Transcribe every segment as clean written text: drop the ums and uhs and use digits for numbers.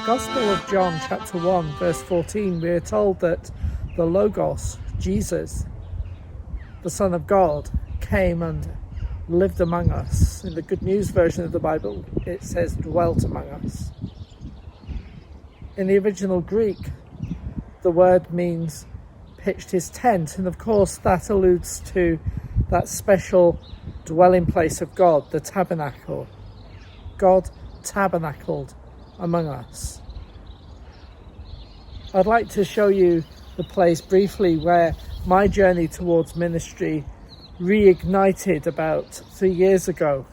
Gospel of John chapter 1 verse 14, we are told that the Logos, Jesus, the Son of God, came and lived among us. In the Good News version of the Bible, it says dwelt among us. In the original Greek, the word means pitched his tent, and of course that alludes to that special dwelling place of God, the tabernacle. God tabernacled among us. I'd like to show you the place briefly where my journey towards ministry reignited about 3 years ago.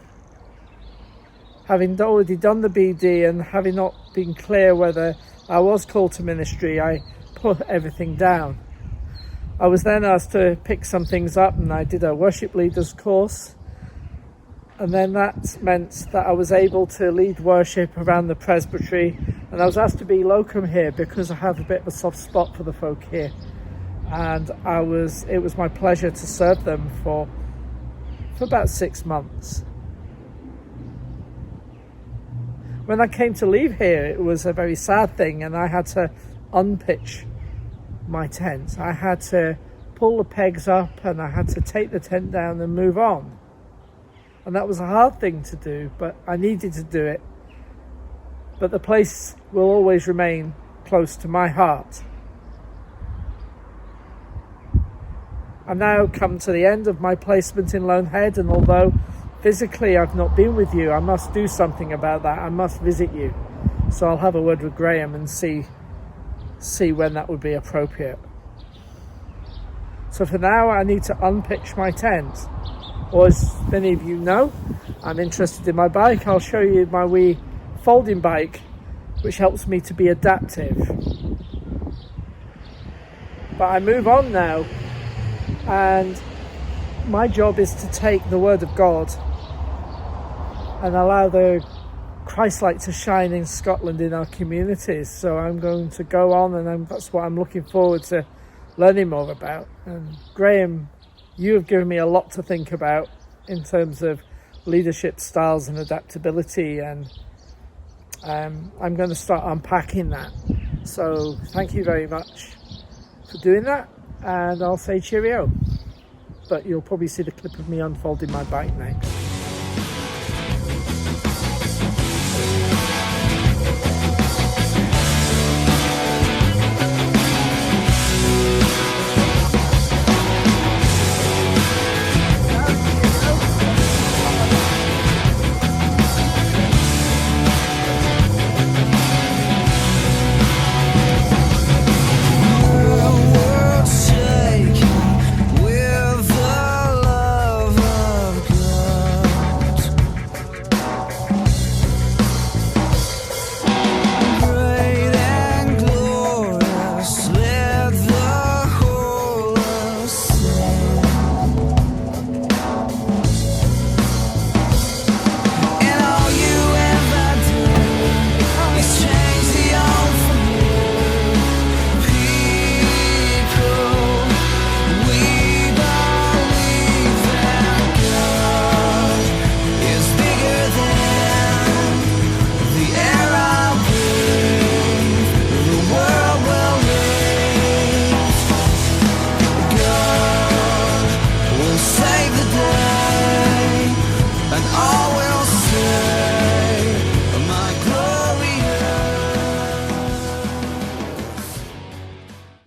Having already done the BD and having not been clear whether I was called to ministry, I put everything down. I was then asked to pick some things up, and I did a worship leaders course, and then that meant that I was able to lead worship around the presbytery, and I was asked to be locum here because I have a bit of a soft spot for the folk here, and it was my pleasure to serve them for about 6 months. When I came to leave here, it was a very sad thing, and I had to unpitch my tent. I had to pull the pegs up, and I had to take the tent down and move on. And that was a hard thing to do, but I needed to do it. But the place will always remain close to my heart. I've now come to the end of my placement in Loanhead, and although physically I've not been with you, I must do something about that. I must visit you. So I'll have a word with Graham and see when that would be appropriate. So for now, I need to unpitch my tent. Or as many of you know, I'm interested in my bike. I'll show you my wee folding bike, which helps me to be adaptive. But I move on now, and my job is to take the Word of God and allow the Christ-light to shine in Scotland in our communities. So I'm going to go on, and that's what I'm looking forward to learning more about. And Graham, you have given me a lot to think about in terms of leadership styles and adaptability, and I'm going to start unpacking that. So thank you very much for doing that, and I'll say cheerio. But you'll probably see the clip of me unfolding my bike next.